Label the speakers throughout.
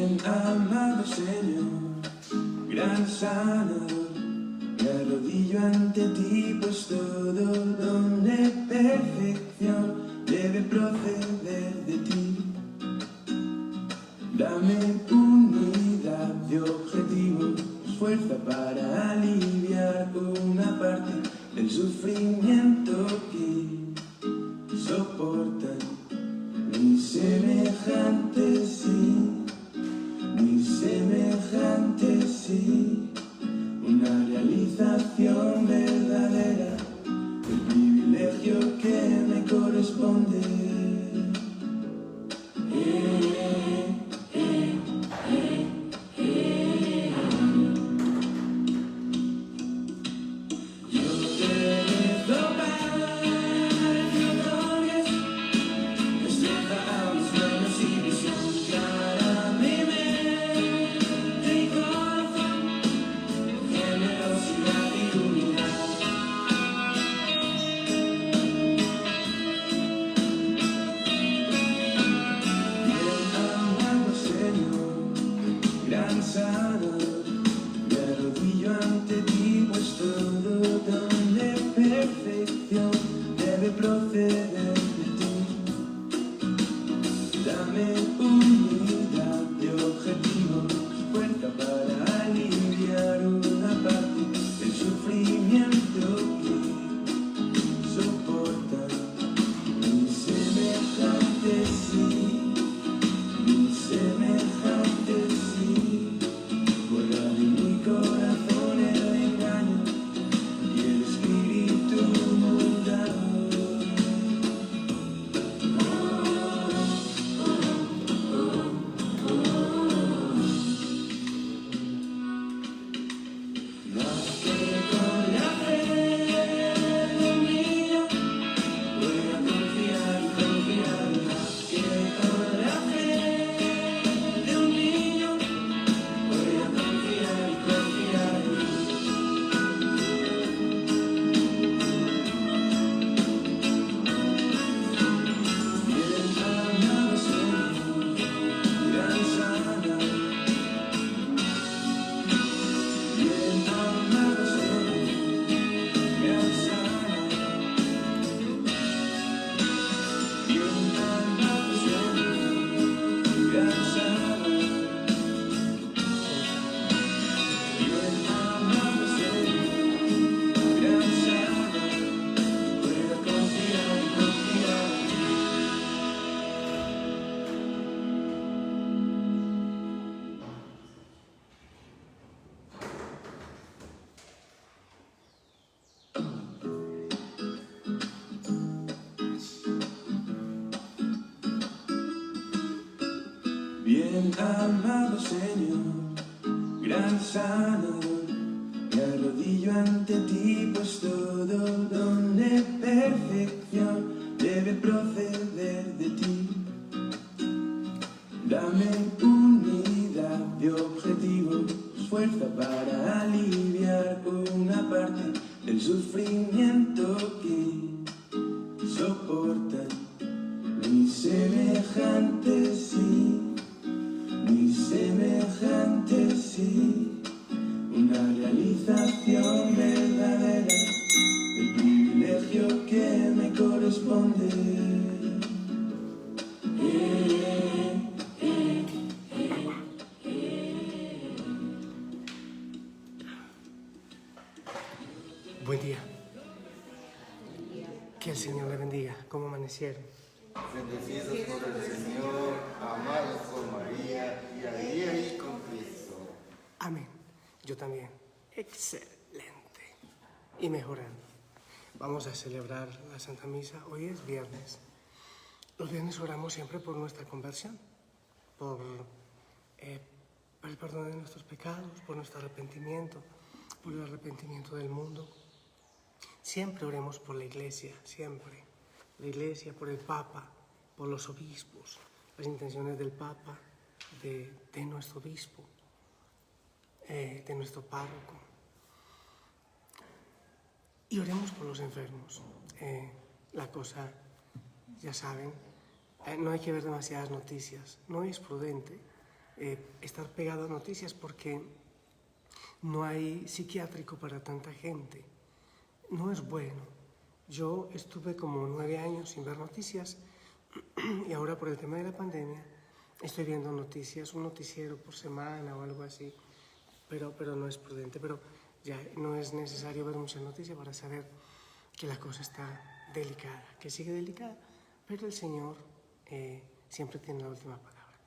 Speaker 1: Bien amado Señor, gran sanador, me arrodillo ante ti, pues todo don de perfección debe proceder de ti. Dame unidad de objetivo, fuerza para aliviar una parte del sufrimiento que soportan mis semejantes, sí, mis semejantes, sí. Una realización verdadera del privilegio que me corresponde. Bien amado Señor, gran sanador, me arrodillo ante ti, pues todo don de perfección debe proceder de ti. Dame unidad de objetivo, fuerza para aliviar una parte del sufrimiento que soportan mis semejantes, sí. Mis semejantes, sí, una realización verdadera del privilegio que me corresponde.
Speaker 2: Buen día. Que el Señor le bendiga. ¿Cómo amanecieron?
Speaker 3: Bendecidos por el Señor, amados por María y ahí con Cristo.
Speaker 2: Amén. Yo también. Excelente. Y mejorando. Vamos a celebrar la Santa Misa. Hoy es viernes. Los viernes oramos siempre por nuestra conversión, por el perdón de nuestros pecados, por nuestro arrepentimiento, por el arrepentimiento del mundo. Siempre oremos por la Iglesia, siempre. La Iglesia, por el Papa, por los obispos, las intenciones del Papa, de nuestro obispo, de nuestro párroco. Y oremos por los enfermos. La cosa, ya saben, no hay que ver demasiadas noticias. No es prudente estar pegado a noticias porque no hay psiquiátrico para tanta gente. No es bueno. Yo estuve como 9 años sin ver noticias y ahora por el tema de la pandemia estoy viendo noticias, un noticiero por semana o algo así, pero no es prudente. Pero ya no es necesario ver muchas noticias para saber que la cosa está delicada, que sigue delicada, pero el Señor siempre tiene la última palabra.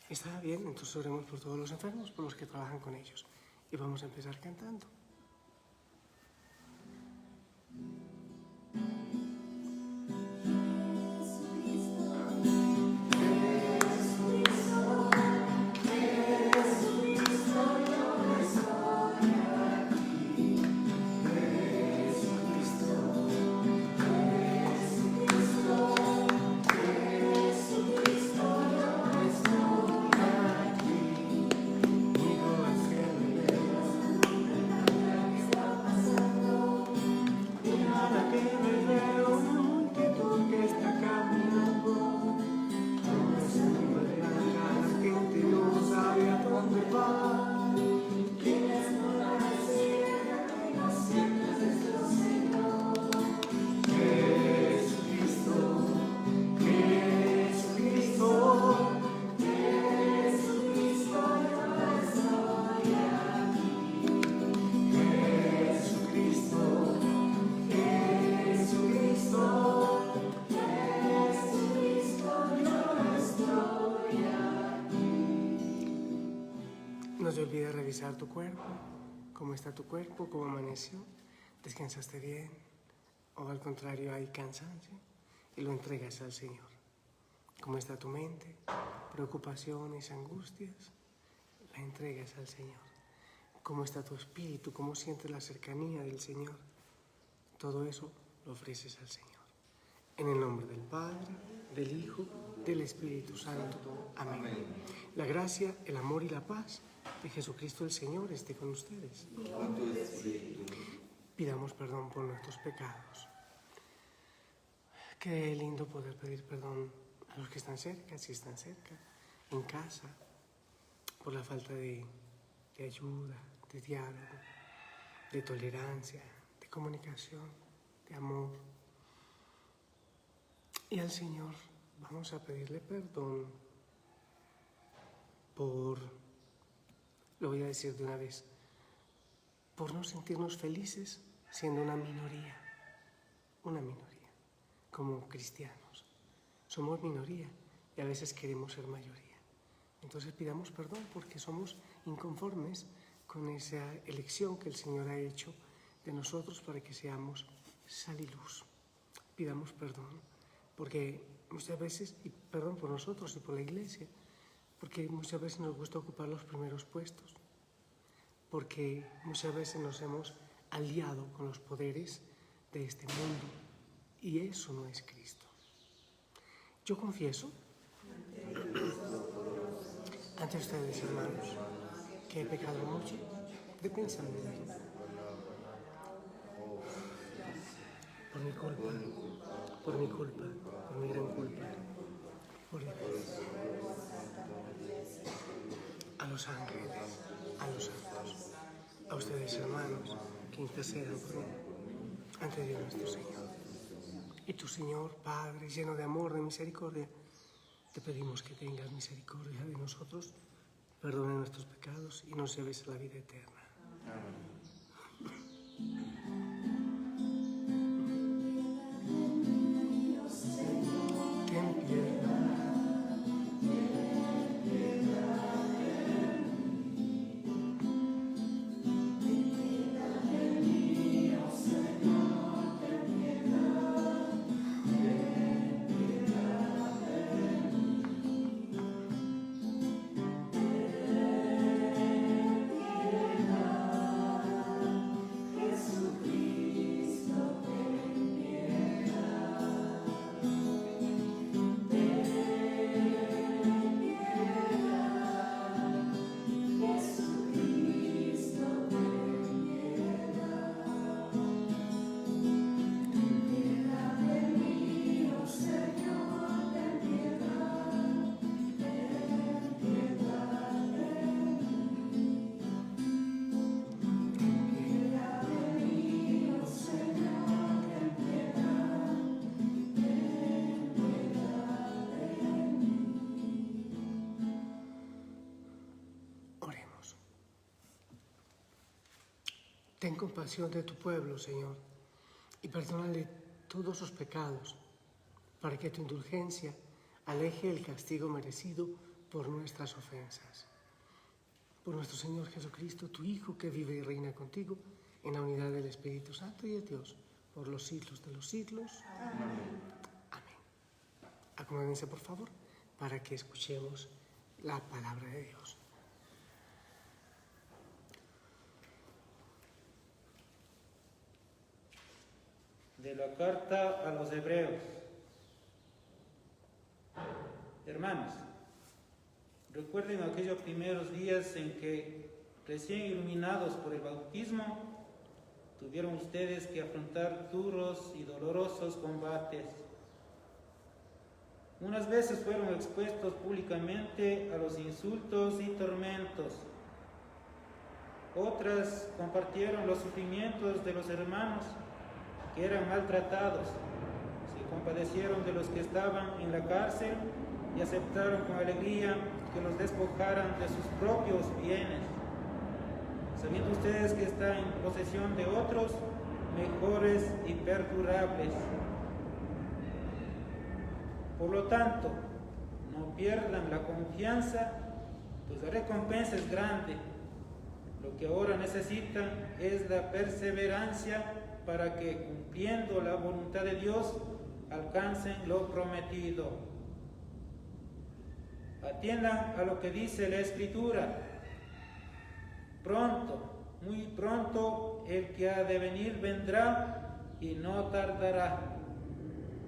Speaker 2: ¿Está bien? Entonces oremos por todos los enfermos, por los que trabajan con ellos. Y vamos a empezar cantando. No se olvide revisar tu cuerpo, cómo está tu cuerpo, cómo amaneció, descansaste bien o al contrario hay cansancio y lo entregas al Señor. ¿Cómo está tu mente? Preocupaciones, angustias, la entregas al Señor. ¿Cómo está tu espíritu? ¿Cómo sientes la cercanía del Señor? Todo eso lo ofreces al Señor. En el nombre del Padre, del Hijo, del Espíritu Santo. Amén. La gracia, el amor y la paz de Jesucristo el Señor esté con ustedes. Pidamos perdón por nuestros pecados. Qué lindo poder pedir perdón a los que están cerca, si están cerca, en casa, por la falta de ayuda, de diálogo, de tolerancia, de comunicación, de amor. Y al Señor vamos a pedirle perdón por, lo voy a decir de una vez, por no sentirnos felices siendo una minoría, como cristianos. Somos minoría y a veces queremos ser mayoría. Entonces pidamos perdón porque somos inconformes con esa elección que el Señor ha hecho de nosotros para que seamos sal y luz. Pidamos perdón porque muchas veces, y perdón por nosotros y por la Iglesia, porque muchas veces nos gusta ocupar los primeros puestos, porque muchas veces nos hemos aliado con los poderes de este mundo y eso no es Cristo. Yo confieso ante ustedes, hermanos, que he pecado mucho de pensamiento, por mi culpa, por mi gran culpa, por Dios, a los ángeles, a los santos, a ustedes, hermanos, que intercedan por mí ante Dios nuestro Señor. Y tu Señor, Padre, lleno de amor, de misericordia, te pedimos que tengas misericordia de nosotros, perdone nuestros pecados y nos lleves a la vida eterna. Amén. Ten compasión de tu pueblo, Señor, y perdónale todos sus pecados, para que tu indulgencia aleje el castigo merecido por nuestras ofensas. Por nuestro Señor Jesucristo, tu Hijo, que vive y reina contigo, en la unidad del Espíritu Santo y de Dios, por los siglos de los siglos. Amén. Amén. Acomódense, por favor, para que escuchemos la palabra de Dios.
Speaker 4: De la carta a los Hebreos. Hermanos, recuerden aquellos primeros días en que, recién iluminados por el bautismo, tuvieron ustedes que afrontar duros y dolorosos combates. Unas veces fueron expuestos públicamente a los insultos y tormentos. Otras compartieron los sufrimientos de los hermanos que eran maltratados, se compadecieron de los que estaban en la cárcel y aceptaron con alegría que los despojaran de sus propios bienes, sabiendo ustedes que están en posesión de otros mejores y perdurables. Por lo tanto, no pierdan la confianza, pues la recompensa es grande. Lo que ahora necesitan es la perseverancia para que, cumpliendo la voluntad de Dios, alcancen lo prometido. Atiendan a lo que dice la Escritura. Pronto, muy pronto, el que ha de venir vendrá y no tardará.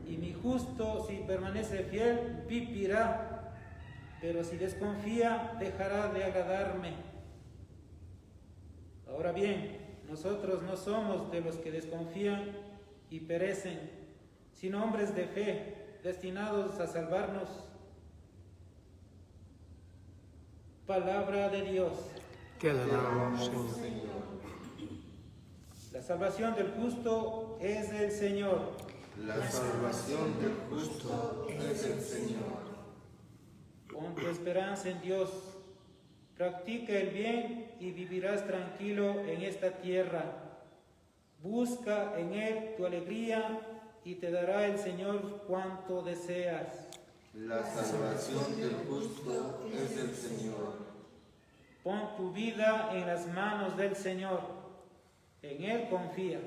Speaker 4: Y mi justo, si permanece fiel, vivirá, pero si desconfía, dejará de agradarme. Ahora bien, nosotros no somos de los que desconfían y perecen, sino hombres de fe, destinados a salvarnos. Palabra de Dios.
Speaker 2: Te alabamos, Señor.
Speaker 4: La salvación del justo es del Señor.
Speaker 3: La salvación del justo es del Señor.
Speaker 4: Pon tu esperanza en Dios. Practica el bien y vivirás tranquilo en esta tierra. Busca en Él tu alegría y te dará el Señor cuanto deseas.
Speaker 3: La salvación del justo es del Señor.
Speaker 4: Pon tu vida en las manos del Señor. En Él confía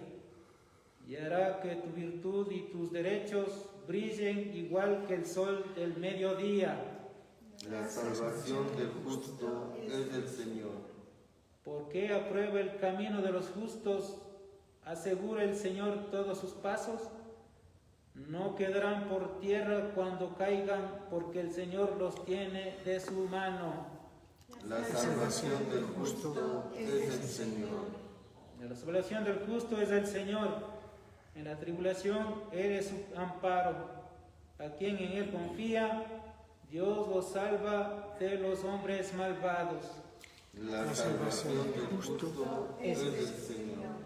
Speaker 4: y hará que tu virtud y tus derechos brillen igual que el sol del mediodía.
Speaker 3: La salvación del justo es del Señor.
Speaker 4: Porque aprueba el camino de los justos, asegura el Señor todos sus pasos. No quedarán por tierra cuando caigan, porque el Señor los tiene de su mano.
Speaker 3: La salvación del justo es del Señor.
Speaker 4: La salvación del justo es del Señor. En la tribulación Él es su amparo. A quien en Él confía, Dios los salva de los hombres malvados.
Speaker 3: La salvación del justo es del Señor.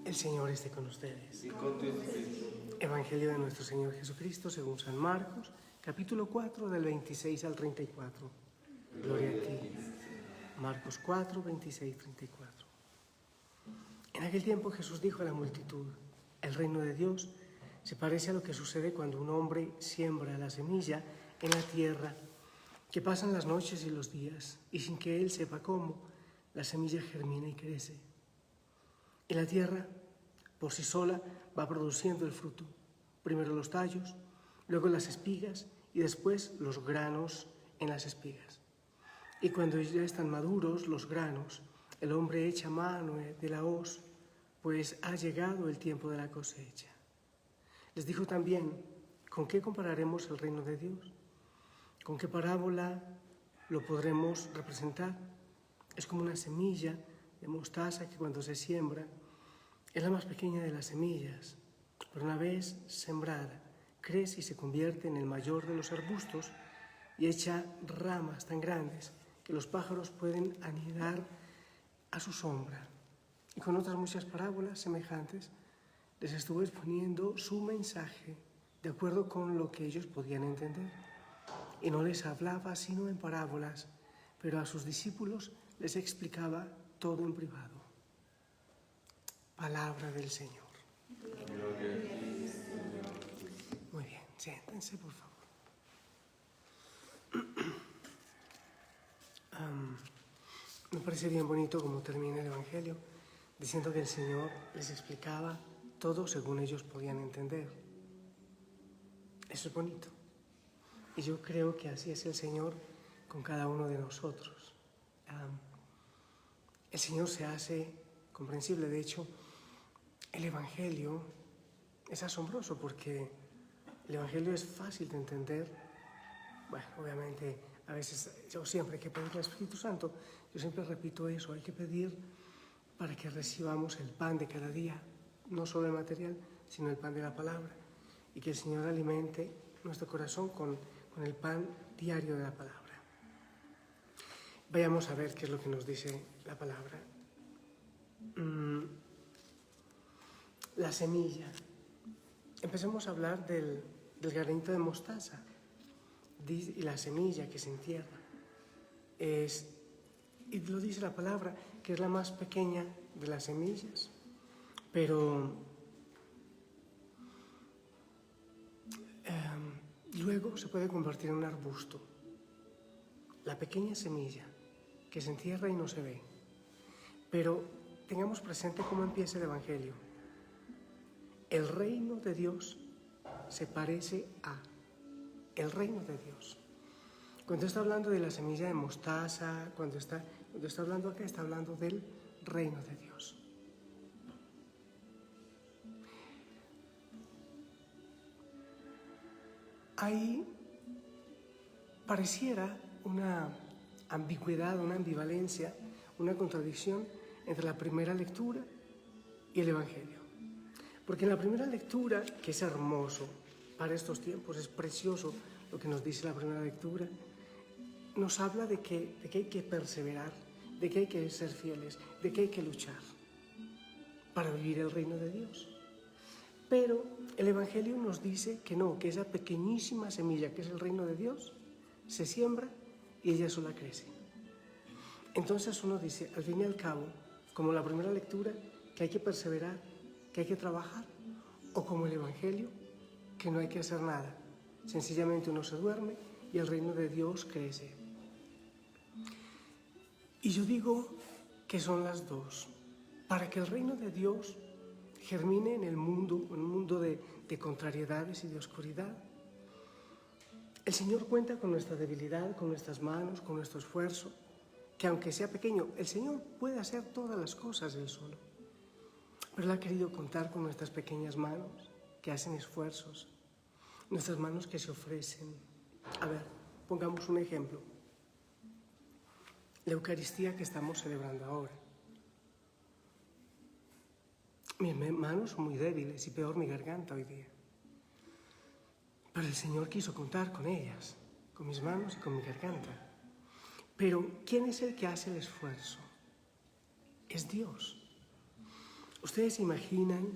Speaker 2: El Señor esté con ustedes.
Speaker 3: Y con tu espíritu.
Speaker 2: Evangelio de nuestro Señor Jesucristo según San Marcos, capítulo 4, del 26 al 34. Gloria a ti. Marcos 4, 26, 34. En aquel tiempo Jesús dijo a la multitud: el reino de Dios se parece a lo que sucede cuando un hombre siembra la semilla en la tierra, que pasan las noches y los días, y sin que él sepa cómo, la semilla germina y crece. Y la tierra, por sí sola, va produciendo el fruto. Primero los tallos, luego las espigas y después los granos en las espigas. Y cuando ya están maduros los granos, el hombre echa mano de la hoz, pues ha llegado el tiempo de la cosecha. Les dijo también, ¿con qué compararemos el reino de Dios? ¿Con qué parábola lo podremos representar? Es como una semilla de mostaza que cuando se siembra es la más pequeña de las semillas, pero una vez sembrada crece y se convierte en el mayor de los arbustos y echa ramas tan grandes que los pájaros pueden anidar a su sombra. Y con otras muchas parábolas semejantes les estuvo exponiendo su mensaje de acuerdo con lo que ellos podían entender. Y no les hablaba sino en parábolas, pero a sus discípulos les explicaba todo en privado. Palabra del Señor. Muy bien, siéntense por favor. Me parece bien bonito como termina el Evangelio, diciendo que el Señor les explicaba todo según ellos podían entender. Eso es bonito. Y yo creo que así es el Señor con cada uno de nosotros. El Señor se hace comprensible. De hecho, el Evangelio es asombroso porque el Evangelio es fácil de entender. Bueno, obviamente, a veces, yo siempre hay que pedir al Espíritu Santo. Yo siempre repito eso, hay que pedir para que recibamos el pan de cada día, no solo el material, sino el pan de la palabra, y que el Señor alimente nuestro corazón con el pan diario de la palabra. Vayamos a ver qué es lo que nos dice la palabra. La semilla. Empecemos a hablar del granito de mostaza y la semilla que se entierra. Y lo dice la palabra, que es la más pequeña de las semillas, pero luego se puede convertir en un arbusto. La pequeña semilla que se entierra y no se ve. Pero tengamos presente cómo empieza el Evangelio. El reino de Dios se parece a el reino de Dios. Cuando está hablando de la semilla de mostaza, cuando está hablando acá, está hablando del reino de Dios. Ahí pareciera una ambigüedad, una ambivalencia, una contradicción entre la primera lectura y el Evangelio. Porque en la primera lectura, que es hermoso para estos tiempos, es precioso lo que nos dice la primera lectura, nos habla de que hay que perseverar, de que hay que ser fieles, de que hay que luchar para vivir el reino de Dios. Pero el Evangelio nos dice que no, que esa pequeñísima semilla que es el reino de Dios se siembra y ella sola crece. Entonces uno dice, al fin y al cabo, como la primera lectura, que hay que perseverar, que hay que trabajar, o como el Evangelio, que no hay que hacer nada. Sencillamente uno se duerme y el reino de Dios crece. Y yo digo que son las dos. Para que el reino de Dios germine en un mundo de contrariedades y de oscuridad, el Señor cuenta con nuestra debilidad, con nuestras manos, con nuestro esfuerzo, que aunque sea pequeño, el Señor puede hacer todas las cosas Él solo. Pero Él ha querido contar con nuestras pequeñas manos que hacen esfuerzos, nuestras manos que se ofrecen. A ver, pongamos un ejemplo. La Eucaristía que estamos celebrando ahora. Mis manos son muy débiles y peor mi garganta hoy día. Pero el Señor quiso contar con ellas, con mis manos y con mi garganta. Pero ¿quién es el que hace el esfuerzo? Es Dios. ¿Ustedes se imaginan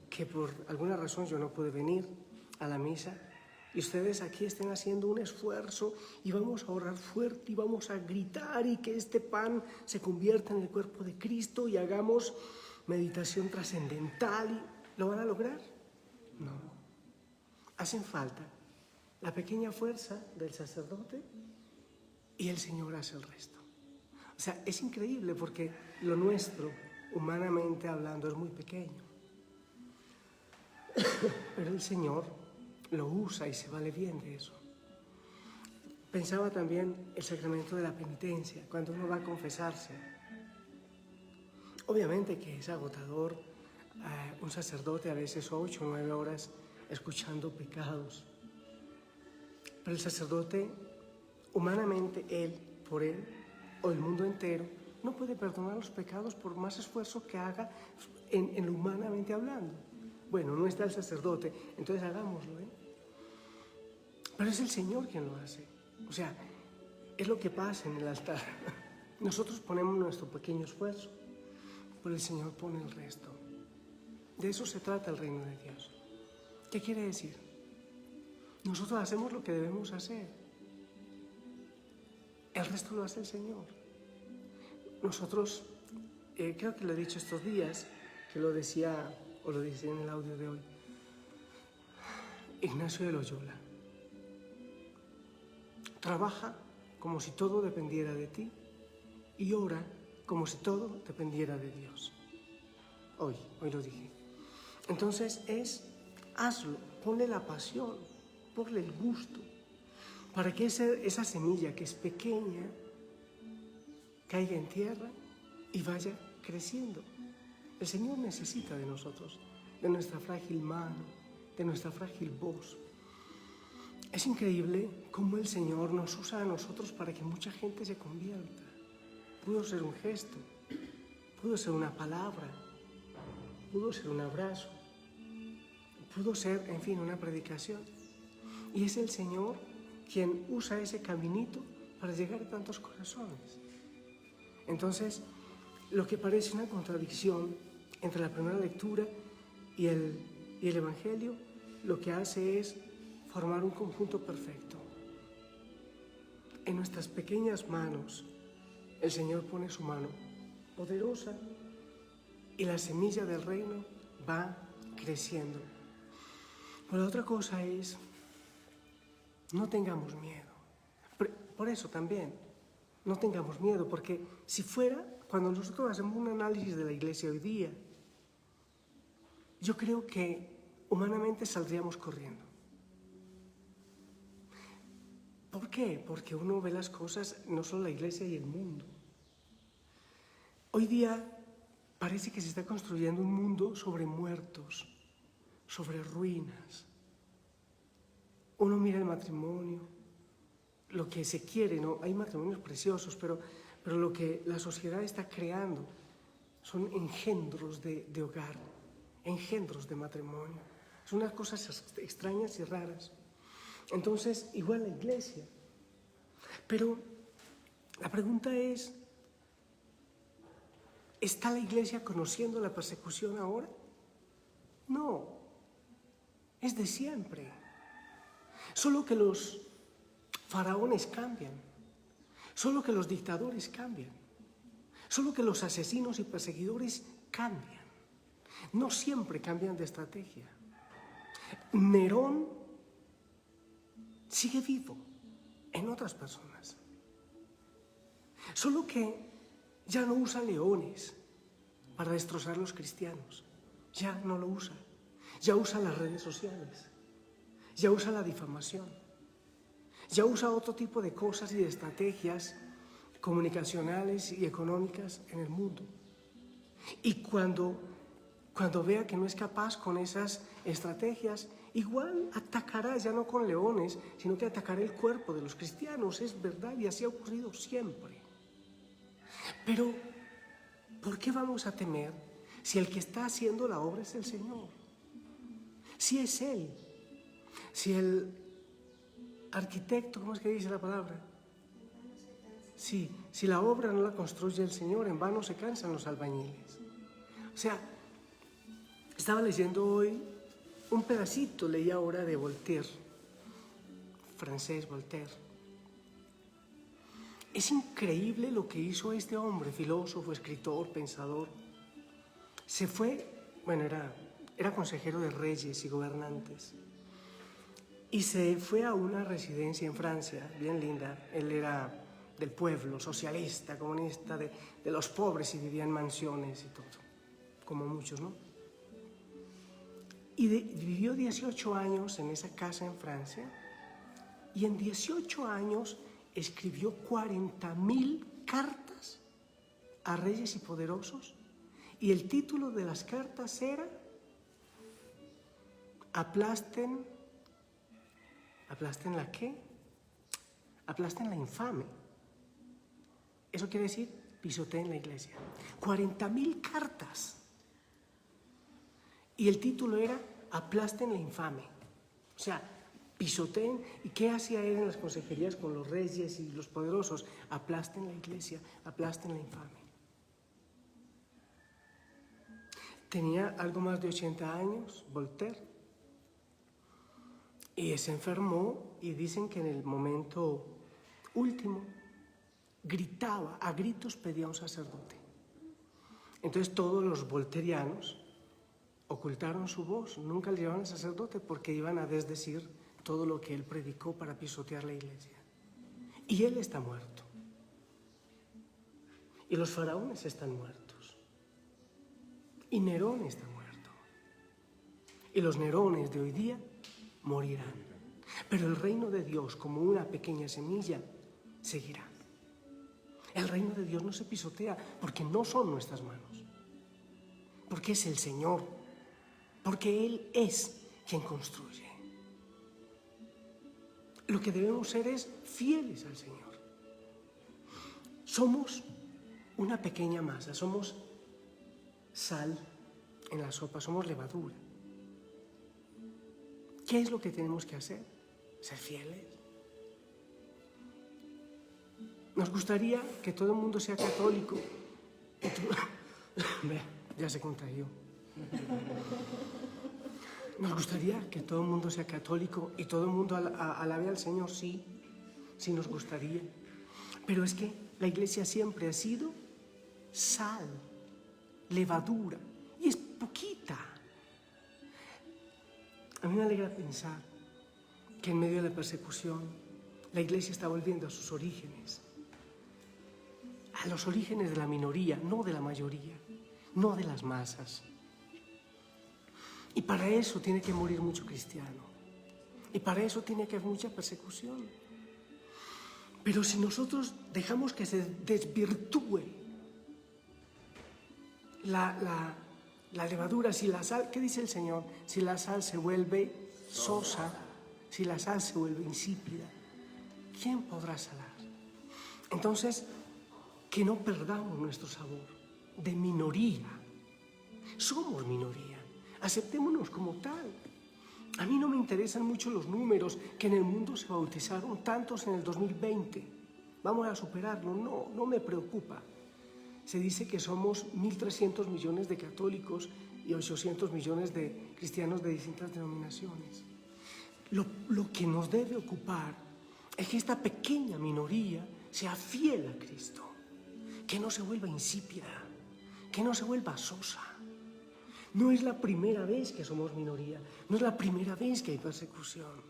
Speaker 2: que por alguna razón yo no puedo venir a la misa y ustedes aquí estén haciendo un esfuerzo y vamos a orar fuerte y vamos a gritar y que este pan se convierta en el cuerpo de Cristo y hagamos meditación trascendental? ¿Lo van a lograr? No. Hacen falta la pequeña fuerza del sacerdote y el Señor hace el resto. O sea, es increíble porque lo nuestro, humanamente hablando, es muy pequeño. Pero el Señor lo usa y se vale bien de eso. Pensaba también el sacramento de la penitencia, cuando uno va a confesarse. Obviamente que es agotador, un sacerdote a veces 8 o 9 horas escuchando pecados. Pero el sacerdote, humanamente, él, por él, o el mundo entero, no puede perdonar los pecados por más esfuerzo que haga en lo humanamente hablando. Bueno, no está el sacerdote, entonces hagámoslo, ¿eh? Pero es el Señor quien lo hace. O sea, es lo que pasa en el altar. Nosotros ponemos nuestro pequeño esfuerzo, pero el Señor pone el resto. De eso se trata el reino de Dios. ¿Qué quiere decir? Nosotros hacemos lo que debemos hacer. El resto lo hace el Señor. Nosotros, creo que lo he dicho estos días, que lo decía en el audio de hoy, Ignacio de Loyola. Trabaja como si todo dependiera de ti y ora como si todo dependiera de Dios. Hoy lo dije. Entonces hazlo, ponle la pasión, ponle el gusto, para que esa semilla que es pequeña caiga en tierra y vaya creciendo. El Señor necesita de nosotros, de nuestra frágil mano, de nuestra frágil voz. Es increíble cómo el Señor nos usa a nosotros para que mucha gente se convierta. Pudo ser un gesto, pudo ser una palabra, pudo ser un abrazo, pudo ser, en fin, una predicación. Y es el Señor quien usa ese caminito para llegar a tantos corazones. Entonces, lo que parece una contradicción entre la primera lectura y el Evangelio, lo que hace es formar un conjunto perfecto. En nuestras pequeñas manos, el Señor pone su mano poderosa y la semilla del reino va creciendo. Pero la otra cosa es, no tengamos miedo. Por eso también, no tengamos miedo, porque si fuera, cuando nosotros hacemos un análisis de la iglesia hoy día, yo creo que humanamente saldríamos corriendo. ¿Por qué? Porque uno ve las cosas, no solo la iglesia y el mundo. Hoy día parece que se está construyendo un mundo sobre muertos, sobre ruinas. Uno mira el matrimonio, lo que se quiere, ¿no? Hay matrimonios preciosos, pero lo que la sociedad está creando son engendros de hogar, engendros de matrimonio. Son unas cosas extrañas y raras. Entonces, igual la iglesia. Pero la pregunta es, ¿está la iglesia conociendo la persecución ahora? No, es de siempre. Solo que los faraones cambian, solo que los dictadores cambian, solo que los asesinos y perseguidores cambian. No siempre cambian de estrategia. Nerón sigue vivo en otras personas. Solo que ya no usa leones para destrozar a los cristianos. Ya no lo usa. Ya usa las redes sociales. Ya usa la difamación. Ya usa otro tipo de cosas y de estrategias comunicacionales y económicas en el mundo. Y cuando vea que no es capaz con esas estrategias, igual atacará ya no con leones, sino que atacará el cuerpo de los cristianos. Es verdad, y así ha ocurrido siempre. Pero, ¿por qué vamos a temer si el que está haciendo la obra es el Señor? Si es Él, si el arquitecto, ¿cómo es que dice la palabra? Sí, si la obra no la construye el Señor, en vano se cansan los albañiles. O sea, estaba leyendo hoy un pedacito, leí ahora de Voltaire, francés Voltaire. Es increíble lo que hizo este hombre, filósofo, escritor, pensador. Se fue, bueno, era consejero de reyes y gobernantes. Y se fue a una residencia en Francia, bien linda. Él era del pueblo, socialista, comunista, de los pobres, y vivía en mansiones y todo, como muchos, ¿no? Y vivió 18 años en esa casa en Francia, y en 18 años escribió 40.000 cartas a reyes y poderosos, y el título de las cartas era ¿aplasten la qué? Aplasten la infame. Eso quiere decir pisoteen la iglesia. 40.000 cartas. Y el título era aplasten la infame. O sea, pisoteen. ¿Y qué hacía él en las consejerías con los reyes y los poderosos? Aplasten la iglesia, aplasten la infame. Tenía algo más de 80 años, Voltaire, y se enfermó, y dicen que en el momento último gritaba, a gritos pedía a un sacerdote. Entonces todos los volterianos ocultaron su voz, nunca le llevaban al sacerdote porque iban a desdecir todo lo que él predicó para pisotear la iglesia. Y él está muerto. Y los faraones están muertos. Y Nerón está muerto. Y los Nerones de hoy día morirán. Pero el reino de Dios, como una pequeña semilla, seguirá. El reino de Dios no se pisotea porque no son nuestras manos. Porque es el Señor. Porque Él es quien construye. Lo que debemos ser es fieles al Señor. Somos una pequeña masa, somos sal en la sopa, somos levadura. ¿Qué es lo que tenemos que hacer? Ser fieles. Nos gustaría que todo el mundo sea católico. Ya se contagió. Nos gustaría que todo el mundo sea católico y todo el mundo alabe al Señor, sí, sí nos gustaría. Pero es que la iglesia siempre ha sido sal, levadura, y es poquita. A mí me alegra pensar que en medio de la persecución la iglesia está volviendo a sus orígenes, a los orígenes de la minoría, no de la mayoría, no de las masas. Y para eso tiene que morir mucho cristiano. Y para eso tiene que haber mucha persecución. Pero si nosotros dejamos que se desvirtúe la levadura, si la sal, ¿qué dice el Señor? Si la sal se vuelve sosa, si la sal se vuelve insípida, ¿quién podrá salar? Entonces, que no perdamos nuestro sabor de minoría. Somos minoría. Aceptémonos como tal. A mí no me interesan mucho los números, que en el mundo se bautizaron tantos en el 2020. Vamos a superarlo. No me preocupa. Se dice que somos 1.300 millones de católicos y 800 millones de cristianos de distintas denominaciones. Lo que nos debe ocupar es que esta pequeña minoría sea fiel a Cristo, que no se vuelva insípida, que no se vuelva sosa. No es la primera vez que somos minoría, no es la primera vez que hay persecución.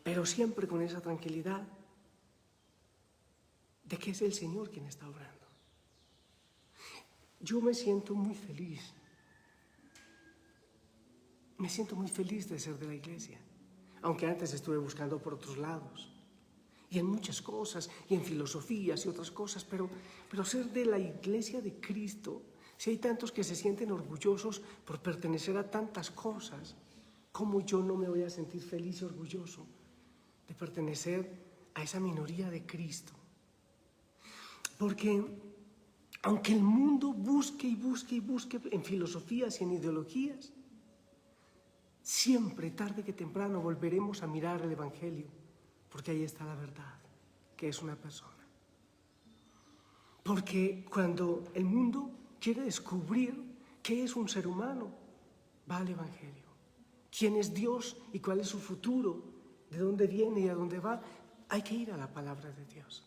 Speaker 2: Pero siempre con esa tranquilidad de que es el Señor quien está obrando. Yo me siento muy feliz. Me siento muy feliz de ser de la iglesia, aunque antes estuve buscando por otros lados, y en muchas cosas, y en filosofías y otras cosas, pero ser de la iglesia de Cristo. Si hay tantos que se sienten orgullosos por pertenecer a tantas cosas, ¿cómo yo no me voy a sentir feliz y orgulloso de pertenecer a esa minoría de Cristo? Porque aunque el mundo busque y busque y busque en filosofías y en ideologías, siempre, tarde que temprano, volveremos a mirar el Evangelio, porque ahí está la verdad, que es una persona. Porque cuando el mundo quiere descubrir qué es un ser humano, va al Evangelio. ¿Quién es Dios y cuál es su futuro? ¿De dónde viene y a dónde va? Hay que ir a la palabra de Dios.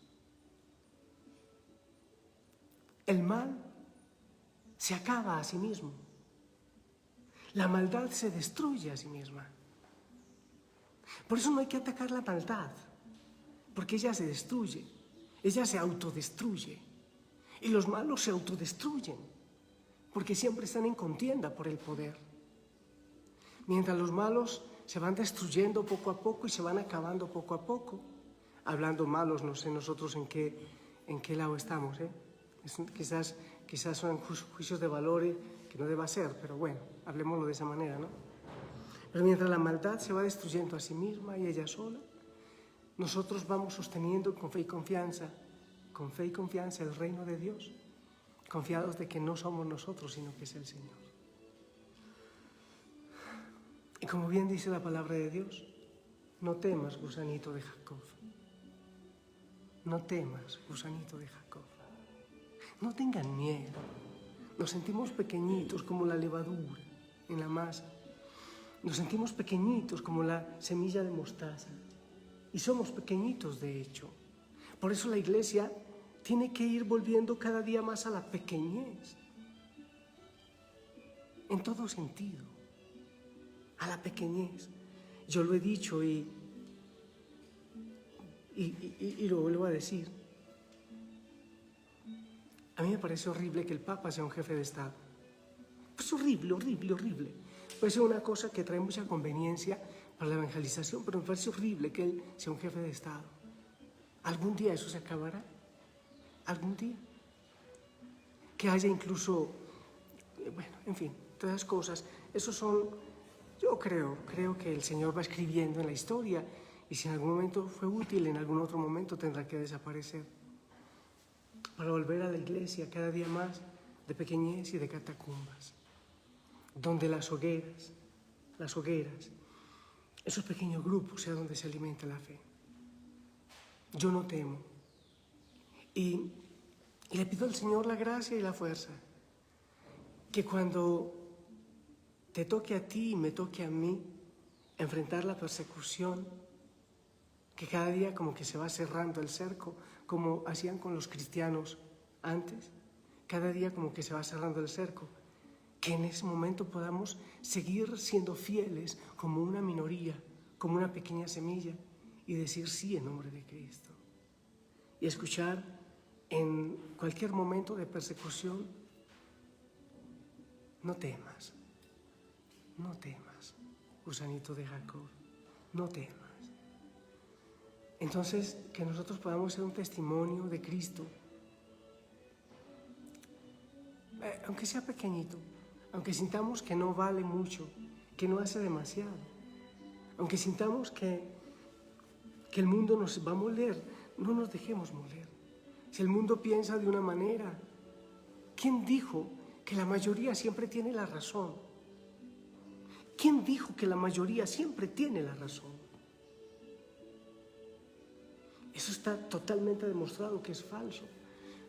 Speaker 2: El mal se acaba a sí mismo. La maldad se destruye a sí misma. Por eso no hay que atacar la maldad, porque ella se destruye, ella se autodestruye. Y los malos se autodestruyen, porque siempre están en contienda por el poder. Mientras los malos se van destruyendo poco a poco y se van acabando poco a poco. Hablando malos, no sé nosotros en qué lado estamos, ¿eh? Quizás son juicios de valores que no deba ser, pero bueno, hablemoslo de esa manera, ¿no? Pero mientras la maldad se va destruyendo a sí misma y ella sola, nosotros vamos sosteniendo con fe y confianza el reino de Dios, confiados de que no somos nosotros, sino que es el Señor. Y como bien dice la palabra de Dios, no temas, gusanito de Jacob. No temas, gusanito de Jacob. No tengan miedo. Nos sentimos pequeñitos como la levadura en la masa. Nos sentimos pequeñitos como la semilla de mostaza. Y somos pequeñitos, de hecho. Por eso la iglesia tiene que ir volviendo cada día más a la pequeñez. En todo sentido. A la pequeñez. Yo lo he dicho y lo vuelvo a decir. A mí me parece horrible que el Papa sea un jefe de Estado. Es horrible, horrible, horrible. Puede ser una cosa que trae mucha conveniencia para la evangelización, pero me parece horrible que él sea un jefe de Estado. ¿Algún día eso se acabará? ¿Algún día? Que haya incluso, bueno, en fin, todas las cosas. Esos son, yo creo que el Señor va escribiendo en la historia y si en algún momento fue útil, en algún otro momento tendrá que desaparecer para volver a la iglesia cada día más de pequeñez y de catacumbas, donde las hogueras, esos pequeños grupos sea donde se alimenta la fe. Yo no temo. Y le pido al Señor la gracia y la fuerza, que cuando te toque a ti y me toque a mí enfrentar la persecución, que cada día como que se va cerrando el cerco, como hacían con los cristianos antes, cada día como que se va cerrando el cerco, que en ese momento podamos seguir siendo fieles como una minoría, como una pequeña semilla, y decir sí en nombre de Cristo. Y escuchar en cualquier momento de persecución, no temas, gusanito de Jacob, no temas. Entonces, que nosotros podamos ser un testimonio de Cristo, aunque sea pequeñito, aunque sintamos que no vale mucho, que no hace demasiado, aunque sintamos que el mundo nos va a moler, no nos dejemos moler. Si el mundo piensa de una manera, ¿quién dijo que la mayoría siempre tiene la razón? ¿Quién dijo que la mayoría siempre tiene la razón? Eso está totalmente demostrado que es falso,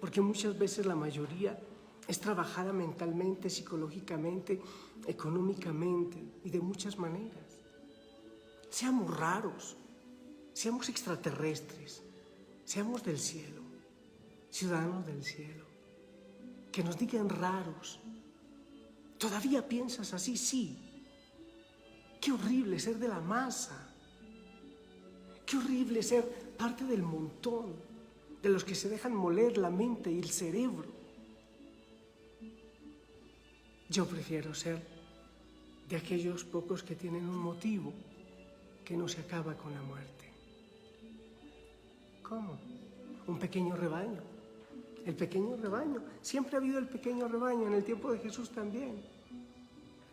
Speaker 2: porque muchas veces la mayoría es trabajada mentalmente, psicológicamente, económicamente y de muchas maneras. Seamos raros, seamos extraterrestres, seamos del cielo, ciudadanos del cielo. Que nos digan raros. ¿Todavía piensas así? Sí. Qué horrible ser de la masa. Qué horrible ser parte del montón, de los que se dejan moler la mente y el cerebro. Yo prefiero ser de aquellos pocos que tienen un motivo que no se acaba con la muerte. ¿Cómo? Un pequeño rebaño. El pequeño rebaño. Siempre ha habido el pequeño rebaño, en el tiempo de Jesús también.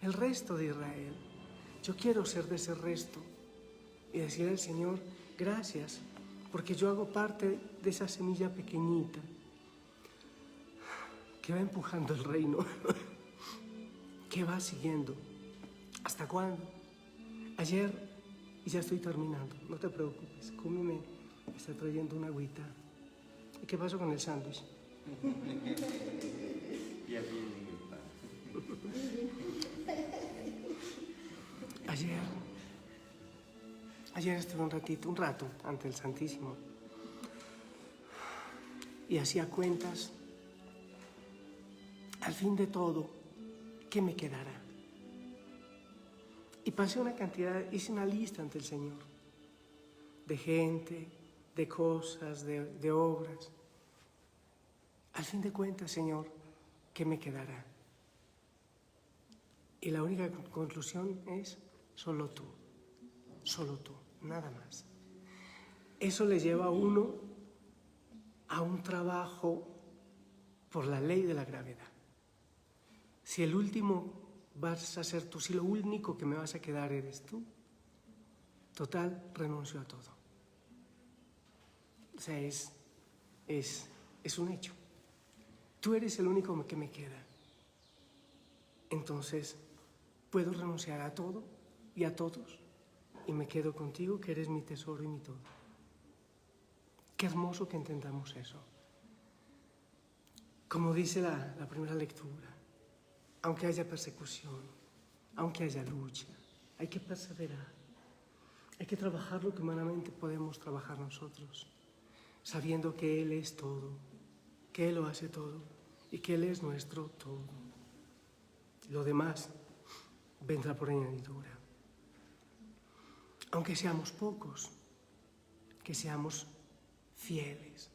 Speaker 2: El resto de Israel. Yo quiero ser de ese resto y decirle al Señor, gracias, porque yo hago parte de esa semilla pequeñita que va empujando el reino, que va siguiendo. ¿Hasta cuándo? Ayer, y ya estoy terminando, no te preocupes, Kumi me está trayendo una agüita. ¿Y qué pasó con el sándwich?
Speaker 3: Ya viene el pan.
Speaker 2: Ayer estuve un rato ante el Santísimo y hacía cuentas. Al fin de todo, ¿qué me quedará? Y pasé hice una lista ante el Señor de gente, de cosas, de obras. Al fin de cuentas, Señor, ¿qué me quedará? Y la única conclusión es solo tú. solo tú, nada más. Eso le lleva a uno a un trabajo por la ley de la gravedad. Si el último vas a ser tú, si lo único que me vas a quedar eres tú, total, renuncio a todo. O sea, es un hecho. Tú eres el único que me queda. Entonces, puedo renunciar a todo y a todos y me quedo contigo, que eres mi tesoro y mi todo. Qué hermoso que entendamos eso. Como dice la primera lectura, aunque haya persecución, aunque haya lucha, hay que perseverar. Hay que trabajar lo que humanamente podemos trabajar nosotros, sabiendo que Él es todo, que Él lo hace todo y que Él es nuestro todo. Lo demás vendrá por añadidura. Aunque seamos pocos, que seamos fieles.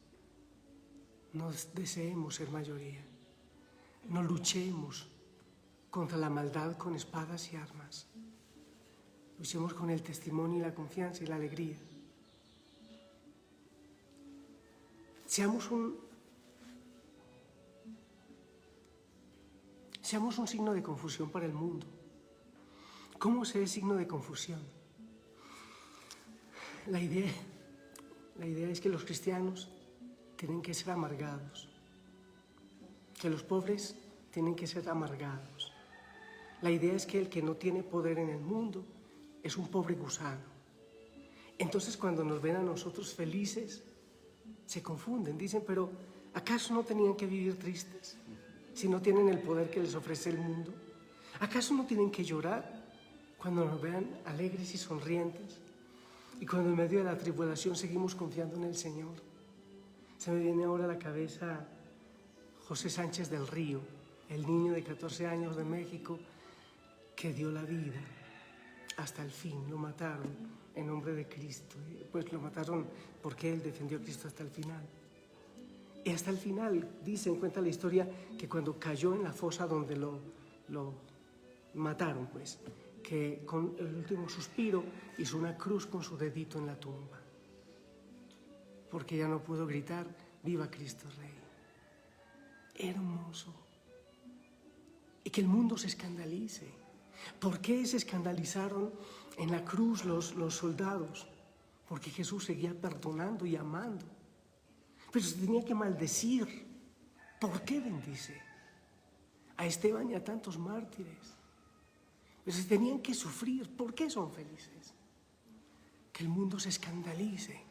Speaker 2: No deseemos ser mayoría. No luchemos contra la maldad con espadas y armas. Luchemos con el testimonio y la confianza y la alegría. Seamos un signo de confusión para el mundo. ¿Cómo ser signo de confusión? La idea es que los cristianos tienen que ser amargados, que los pobres tienen que ser amargados. La idea es que el que no tiene poder en el mundo es un pobre gusano. Entonces, cuando nos ven a nosotros felices, se confunden, dicen, pero ¿acaso no tenían que vivir tristes si no tienen el poder que les ofrece el mundo? ¿Acaso no tienen que llorar cuando nos vean alegres y sonrientes? Y cuando en medio de la tribulación seguimos confiando en el Señor. Se me viene ahora a la cabeza José Sánchez del Río, el niño de 14 años de México que dio la vida hasta el fin. Lo mataron en nombre de Cristo. Pues lo mataron porque él defendió a Cristo hasta el final. Y hasta el final, cuenta la historia, que cuando cayó en la fosa donde lo mataron, pues, que con el último suspiro hizo una cruz con su dedito en la tumba, porque ya no pudo gritar, ¡viva Cristo Rey! Hermoso. Y que el mundo se escandalice. ¿Por qué se escandalizaron en la cruz los soldados? Porque Jesús seguía perdonando y amando. Pero se tenía que maldecir. ¿Por qué bendice? A Esteban y a tantos mártires. Pero se tenían que sufrir. ¿Por qué son felices? Que el mundo se escandalice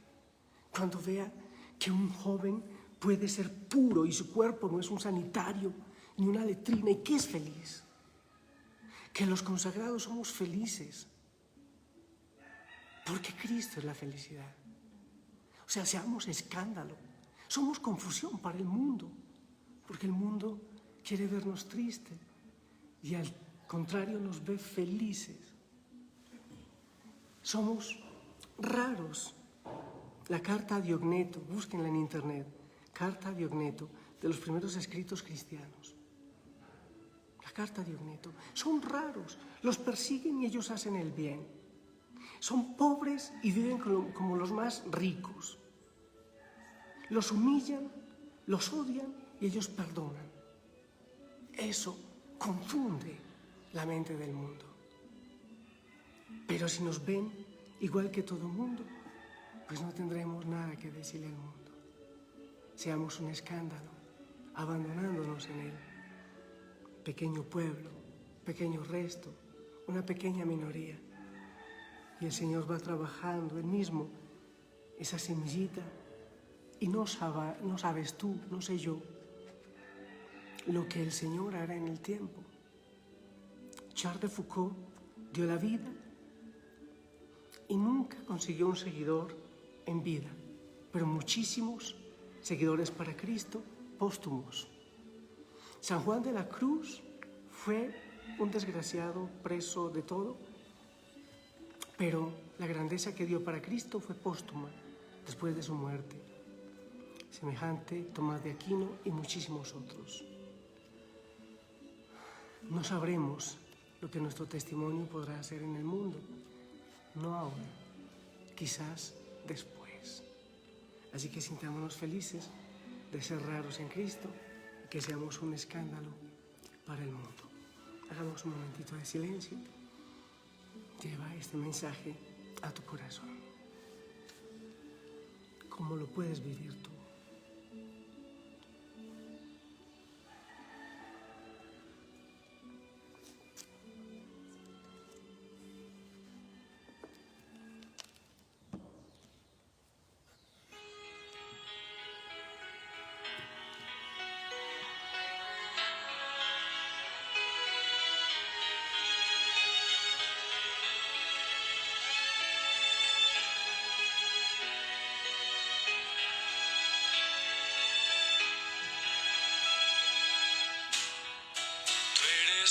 Speaker 2: cuando vea que un joven puede ser puro y su cuerpo no es un sanitario ni una letrina y que es feliz. Que los consagrados somos felices porque Cristo es la felicidad. O sea, seamos escándalo. Somos confusión para el mundo, porque el mundo quiere vernos tristes y al contrario nos ve felices. Somos raros. La carta a Diogneto, búsquenla en internet, carta a Diogneto, de los primeros escritos cristianos. La carta a Diogneto. Son raros, los persiguen y ellos hacen el bien. Son pobres y viven como los más ricos. Los humillan, los odian y ellos perdonan. Eso confunde la mente del mundo. Pero si nos ven igual que todo el mundo, pues no tendremos nada que decirle al mundo. Seamos un escándalo, abandonándonos en él. Pequeño pueblo, pequeño resto, una pequeña minoría. Y el Señor va trabajando él mismo esa semillita y no sabes tú, no sé yo, lo que el Señor hará en el tiempo. Charles de Foucault dio la vida y nunca consiguió un seguidor en vida, pero muchísimos seguidores para Cristo póstumos. San Juan de la Cruz fue un desgraciado, preso de todo, pero la grandeza que dio para Cristo fue póstuma, después de su muerte. Semejante Tomás de Aquino y muchísimos otros. No sabremos lo que nuestro testimonio podrá hacer en el mundo, no ahora, quizás después. Así que sintámonos felices de ser raros en Cristo y que seamos un escándalo para el mundo. Hagamos un momentito de silencio. Lleva este mensaje a tu corazón. ¿Cómo lo puedes vivir tú?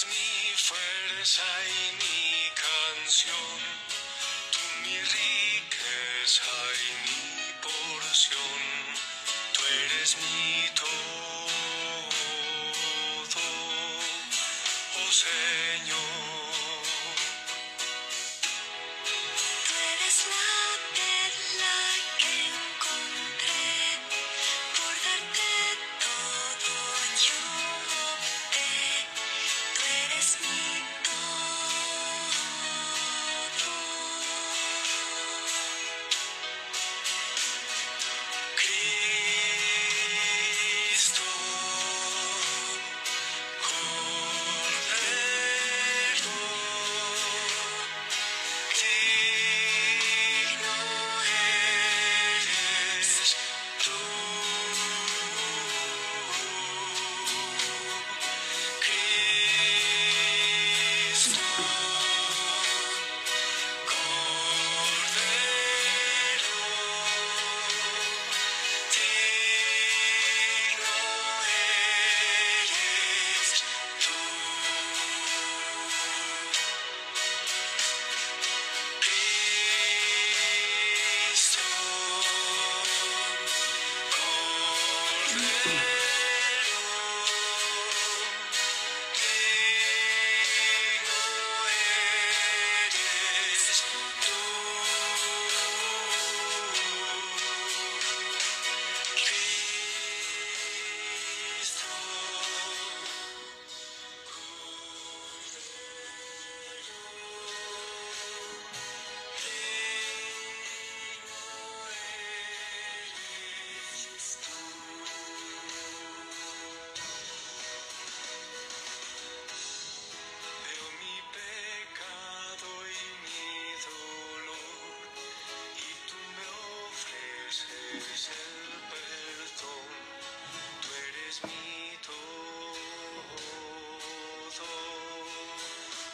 Speaker 1: Mi fuerza y mi canción, tú mi riqueza y mi porción, tú eres mi todo, oh Señor. Tú eres la perla que encontré, por darte todo yo opté. Tú eres mi todo, Cristo, Cordero, digno eres tú, Cristo, Cordero, digno eres tú, Cristo, Cordero, veo mi pecado y mi dolor, y tú me ofreces el perdón. Tú eres mi todo,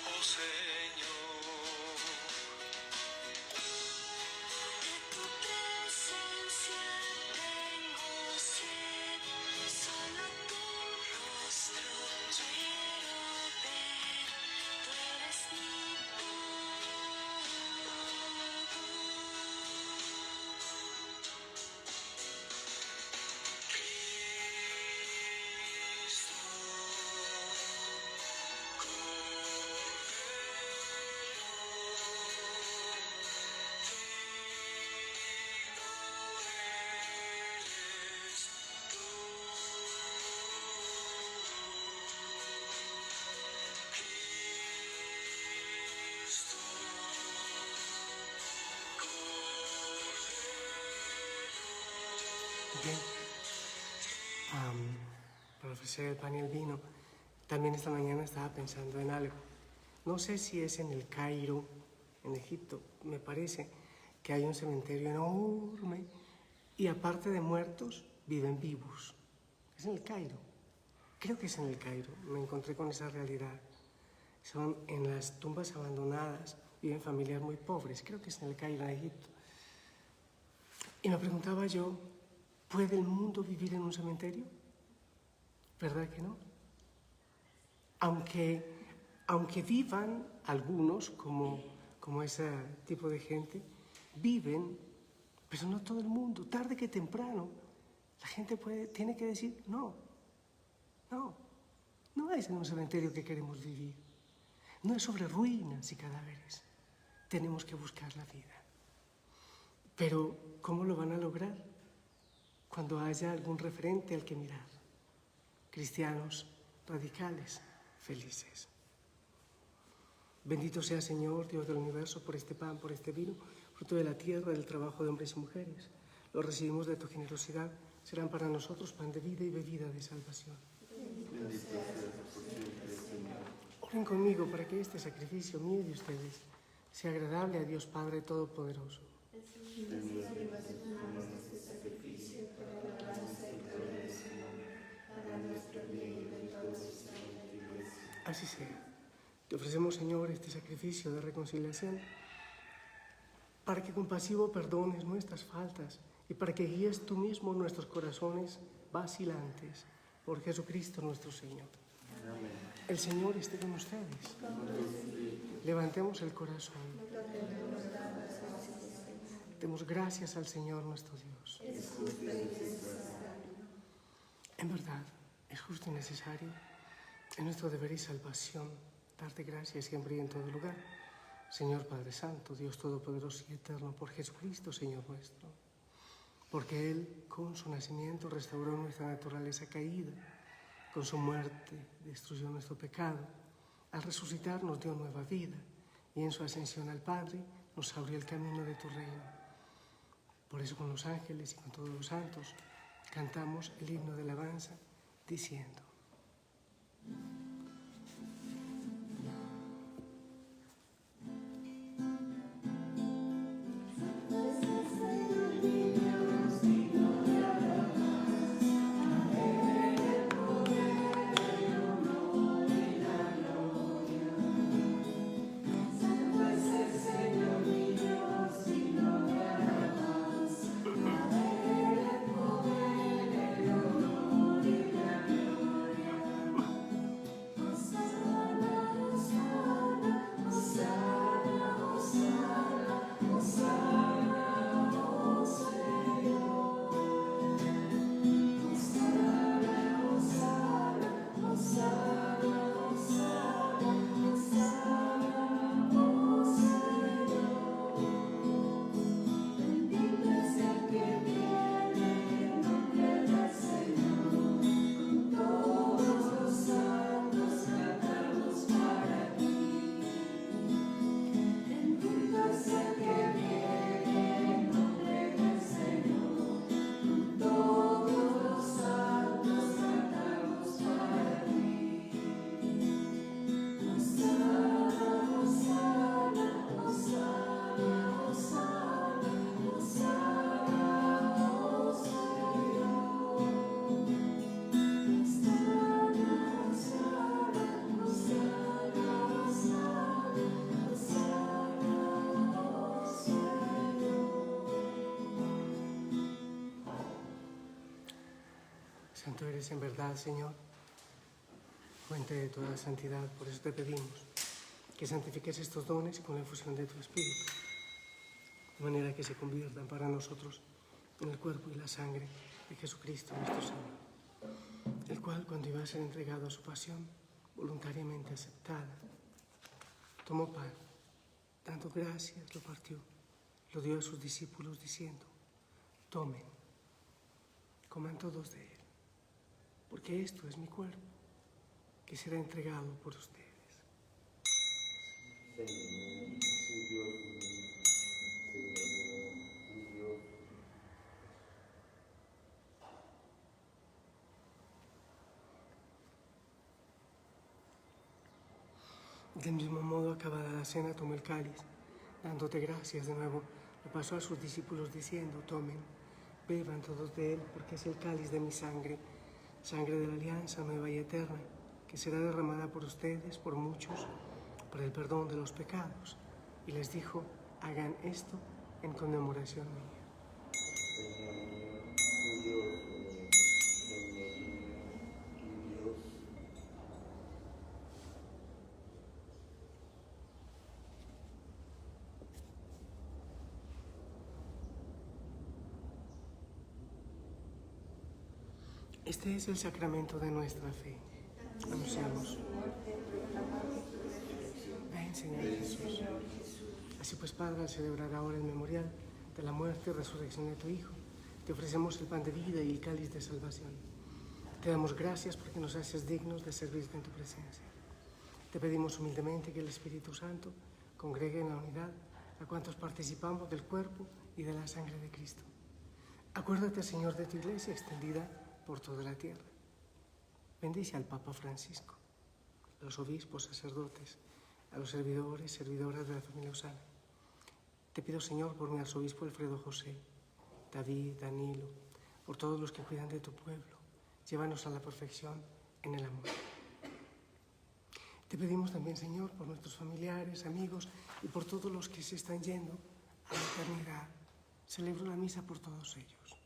Speaker 1: oh Señor. De tu presencia tengo sed, solo tu rostro quiero ver. Tú eres mi Cristo,
Speaker 2: Bien. Para ofrecer el pan y el vino, también esta mañana estaba pensando en algo. No sé si es en el Cairo, en Egipto, me parece que hay un cementerio enorme y aparte de muertos, viven vivos. Es en el Cairo. Creo que es en el Cairo. Me encontré con esa realidad. Son en las tumbas abandonadas, viven familias muy pobres. Creo que es en el Cairo, en Egipto. Y me preguntaba yo, ¿puede el mundo vivir en un cementerio? ¿Verdad que no? Aunque vivan algunos, como ese tipo de gente, viven, pero no todo el mundo. Tarde que temprano, la gente tiene que decir, no es en un cementerio que queremos vivir. No es sobre ruinas y cadáveres. tenemos que buscar la vida. Pero, ¿cómo lo van a lograr? Cuando haya algún referente al que mirar. Cristianos radicales, felices. Bendito sea, Señor, Dios del universo, por este pan, por este vino, fruto de la tierra, del trabajo de hombres y mujeres. Lo recibimos de tu generosidad, serán para nosotros pan de vida y bebida de salvación.
Speaker 3: Bendito seas por siempre, Señor.
Speaker 2: Oren conmigo para que este sacrificio mío y de ustedes sea agradable a Dios Padre Todopoderoso. Así sea. Te ofrecemos, Señor, este sacrificio de reconciliación para que compasivo perdones nuestras faltas y para que guíes tú mismo nuestros corazones vacilantes por Jesucristo nuestro Señor.
Speaker 3: Amén.
Speaker 2: El Señor esté con ustedes. Levantemos el corazón. Demos gracias al Señor nuestro Dios. En verdad, es justo y necesario, en nuestro deber y salvación, darte gracias siempre y en todo lugar, Señor Padre Santo, Dios Todopoderoso y Eterno, por Jesucristo, Señor nuestro. Porque Él, con su nacimiento, restauró nuestra naturaleza caída, con su muerte destruyó nuestro pecado, al resucitar nos dio nueva vida, y en su ascensión al Padre nos abrió el camino de tu reino. Por eso con los ángeles y con todos los santos cantamos el himno de alabanza diciendo: Santo eres en verdad, Señor, fuente de toda santidad. Por eso te pedimos que santifiques estos dones con la efusión de tu Espíritu, de manera que se conviertan para nosotros en el cuerpo y la sangre de Jesucristo nuestro Señor, el cual, cuando iba a ser entregado a su pasión, voluntariamente aceptada, tomó pan, dando gracias, lo partió, lo dio a sus discípulos diciendo: tomen, coman todos de él, porque esto es mi cuerpo, que será entregado por ustedes.
Speaker 3: Señor, mi Dios mío, Señor, mi Dios.
Speaker 2: Del mismo modo, acabada la cena, tomó el cáliz, dándote gracias de nuevo, lo pasó a sus discípulos diciendo: tomen, beban todos de él, porque es el cáliz de mi sangre, sangre de la alianza nueva y eterna, que será derramada por ustedes, por muchos, para el perdón de los pecados. Y les dijo: hagan esto en conmemoración mía.
Speaker 3: Señor mío, mi Dios mío, Señor mío, mi Dios.
Speaker 2: Este es el sacramento de nuestra fe. Anunciamos. Ven, Señor Jesús. Así pues, Padre, al celebrar ahora el memorial de la muerte y resurrección de tu Hijo, te ofrecemos el pan de vida y el cáliz de salvación. Te damos gracias porque nos haces dignos de servirte en tu presencia. Te pedimos humildemente que el Espíritu Santo congregue en la unidad a cuantos participamos del cuerpo y de la sangre de Cristo. Acuérdate, Señor, de tu Iglesia extendida por toda la tierra. Bendice al Papa Francisco, a los obispos, sacerdotes, a los servidores, servidoras de la familia Osana. Te pido, Señor, por mi arzobispo Alfredo José, David, Danilo, por todos los que cuidan de tu pueblo. Llévanos a la perfección en el amor. Te pedimos también, Señor, por nuestros familiares, amigos y por todos los que se están yendo a la eternidad. Celebro la misa por todos ellos.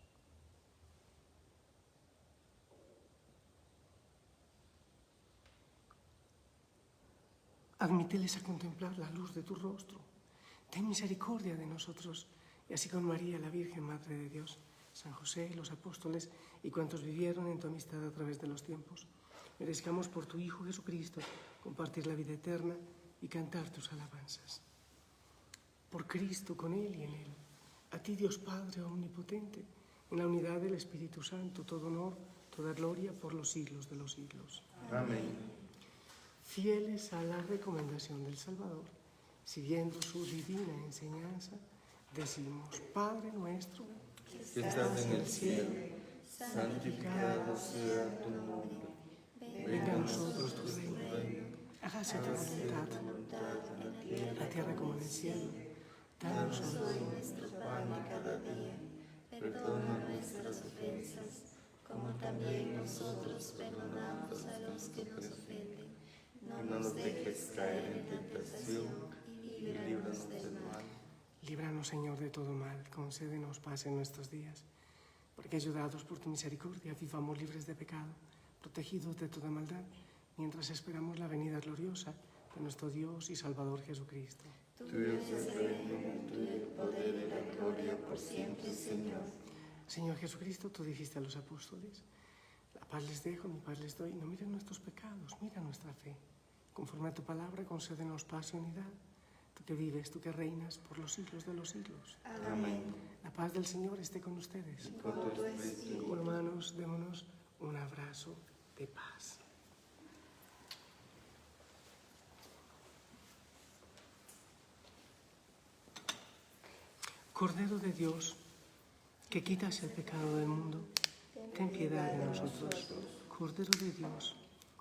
Speaker 2: Admíteles a contemplar la luz de tu rostro. Ten misericordia de nosotros, y así con María, la Virgen Madre de Dios, San José, los apóstoles y cuantos vivieron en tu amistad a través de los tiempos, merezcamos por tu Hijo Jesucristo compartir la vida eterna y cantar tus alabanzas. Por Cristo, con Él y en Él, a ti, Dios Padre omnipotente, en la unidad del Espíritu Santo, todo honor, toda gloria por los siglos de los siglos.
Speaker 3: Amén.
Speaker 2: Fieles a la recomendación del Salvador, siguiendo su divina enseñanza, decimos: Padre nuestro,
Speaker 3: Que estás en el cielo, santificado sea tu nombre.
Speaker 2: venga a nosotros tu reino, hágase tu voluntad, en la tierra como en el cielo. Danos hoy
Speaker 1: Nuestro pan de cada día, perdona nuestras ofensas, como también nosotros perdonamos a los que nos ofenden. No nos dejes caer en tentación y líbranos del mal.
Speaker 2: Líbranos, Señor, de todo mal, concédenos paz en nuestros días, porque ayudados por tu misericordia vivamos libres de pecado, protegidos de toda maldad, mientras esperamos la venida gloriosa de nuestro Dios y Salvador Jesucristo.
Speaker 3: Tuyo es el reino, tuyo el poder y la gloria por siempre, Señor.
Speaker 2: Señor Jesucristo, tú dijiste a los apóstoles: la paz les dejo, mi paz les doy. No miren nuestros pecados, mira nuestra fe. Conforme a tu palabra, concédenos paz y unidad. Tú que vives, tú que reinas por los siglos de los siglos.
Speaker 3: Amén.
Speaker 2: La paz del Señor esté con ustedes.
Speaker 3: Con tu espíritu.
Speaker 2: Hermanos, démonos un abrazo de paz. Cordero de Dios, que quitas el pecado del mundo, ten piedad de nosotros. Cordero de Dios,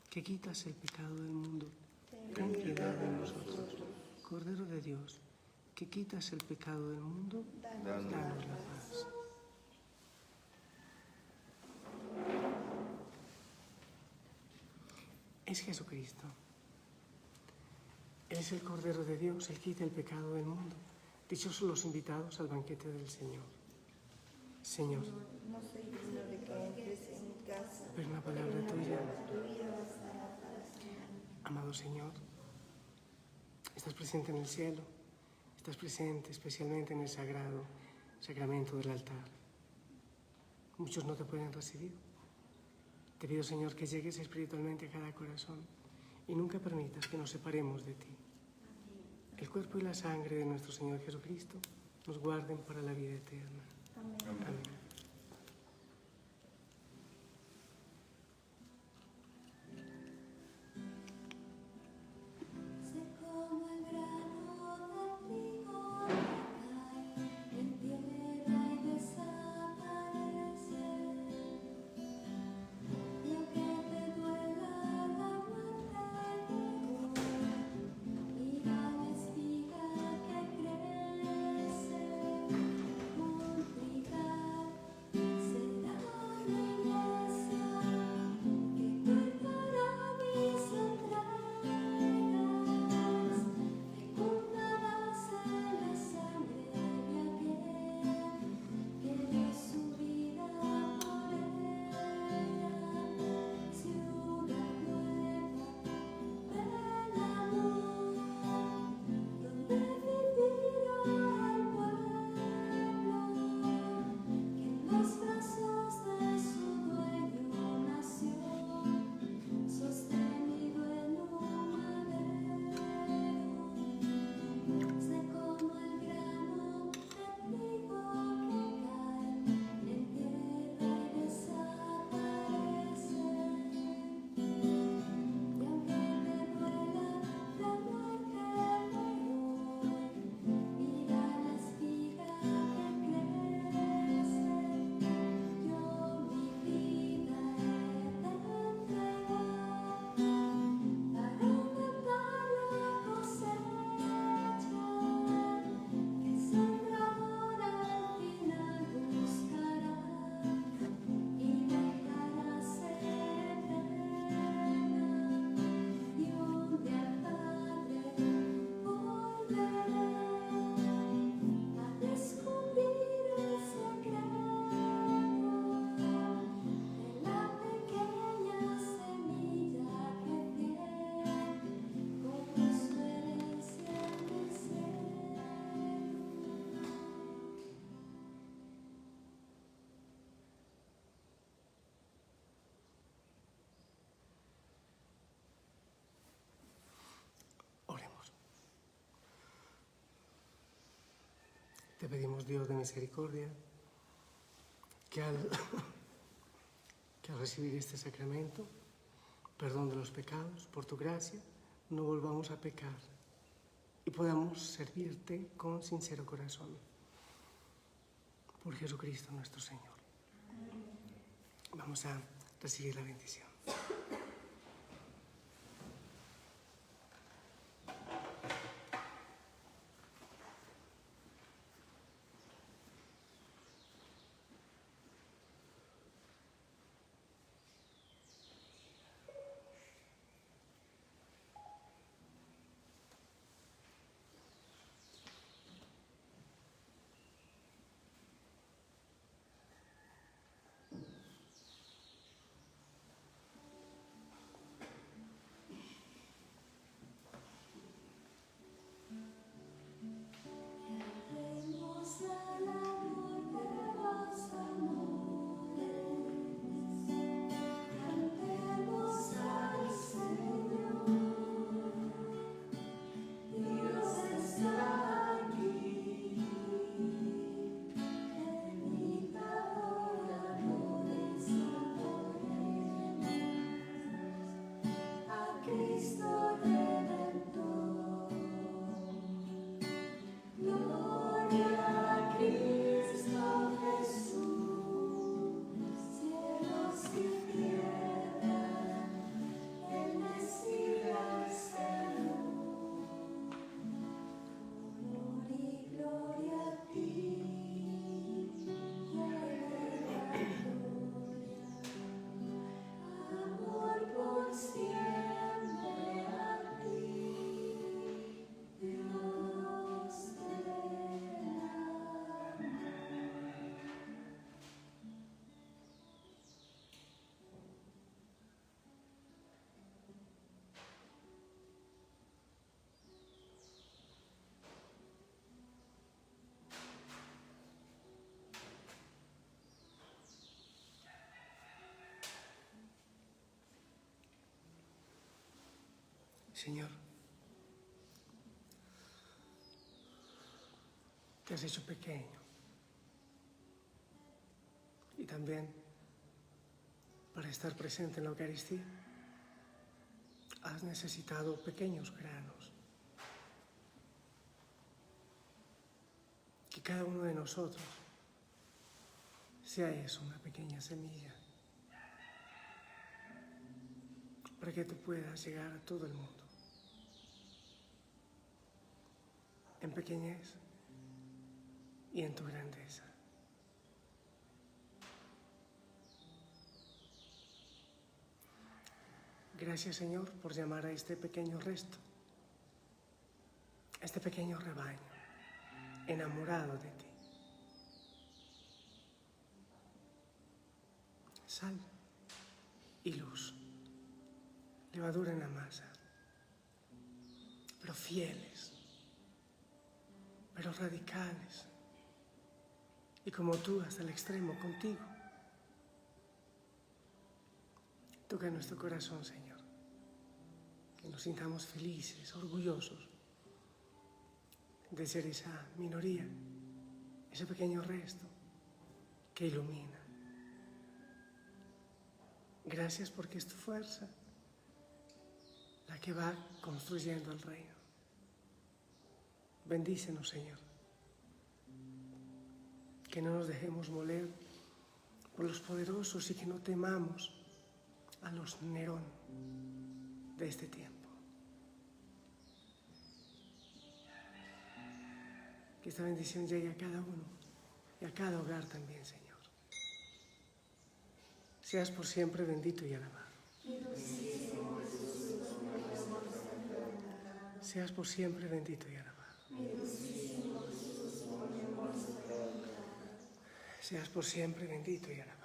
Speaker 2: que quitas el pecado del mundo, ten piedad de nosotros. Cordero de Dios, que quitas el pecado del mundo, danos la paz. Es Jesucristo. Él es el Cordero de Dios, Él quita el pecado del mundo. Dichosos los invitados al banquete del Señor. Señor,
Speaker 5: No soy digno de que entres en mi casa,
Speaker 2: pero una palabra tuya,
Speaker 5: tuya bastará para sanarme.
Speaker 2: amado Señor, estás presente en el cielo, estás presente especialmente en el sagrado sacramento del altar. Muchos no te pueden recibir. Te pido, Señor, que llegues espiritualmente a cada corazón y nunca permitas que nos separemos de ti. El cuerpo y la sangre de nuestro Señor Jesucristo nos guarden para la vida eterna. Amén.
Speaker 1: Sé como el grano de trigo que cae en tierra y desaparece. Y aunque te duela la muerte, y la espiga que crece, multiplicar
Speaker 2: Te pedimos, Dios de misericordia, que al recibir este sacramento, perdón de los pecados, por tu gracia, no volvamos a pecar y podamos servirte con sincero corazón. Por Jesucristo nuestro Señor. Vamos a recibir la bendición. Señor, te has hecho pequeño y también para estar presente en la Eucaristía has necesitado pequeños granos. Que cada uno de nosotros sea eso, una pequeña semilla, para que tú puedas llegar a todo el mundo. En pequeñez y en tu grandeza. Gracias, Señor, por llamar a este pequeño resto, a este pequeño rebaño, enamorado de ti. Sal y luz, levadura en la masa, pero fieles, pero radicales, y como tú hasta el extremo contigo. Toca nuestro corazón, Señor, que nos sintamos felices, orgullosos de ser esa minoría, ese pequeño resto que ilumina. Gracias porque es tu fuerza la que va construyendo el reino. Bendícenos, Señor, que no nos dejemos moler por los poderosos y que no temamos a los Nerón de este tiempo. Que esta bendición llegue a cada uno y a cada hogar también, Señor. Seas por siempre bendito y alabado. Seas por siempre bendito y alabado. Seas por siempre bendito y alabado.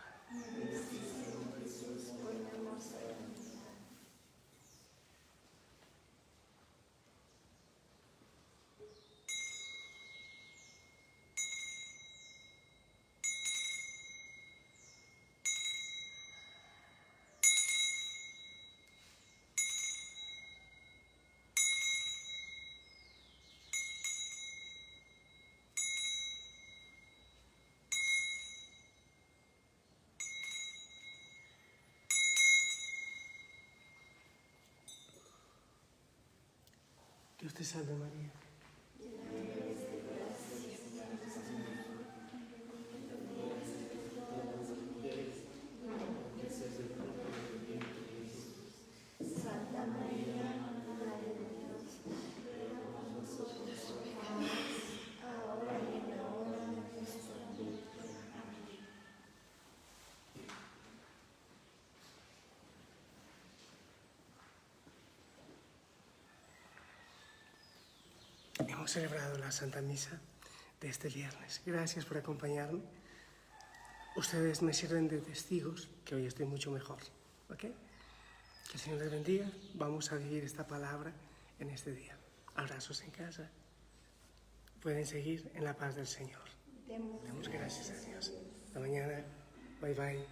Speaker 2: te salve María.
Speaker 5: Santa María, Madre de Dios, ruega por nosotros pecadores, ahora y en la hora de nuestra muerte. Amén.
Speaker 2: Hemos celebrado la Santa Misa de este viernes. Gracias por acompañarme. Ustedes me sirven de testigos que hoy estoy mucho mejor. ¿Ok? Que el Señor les bendiga. Vamos a vivir esta palabra en este día. Abrazos en casa. Pueden seguir en la paz del Señor. Demos gracias a Dios. Hasta mañana. Bye bye.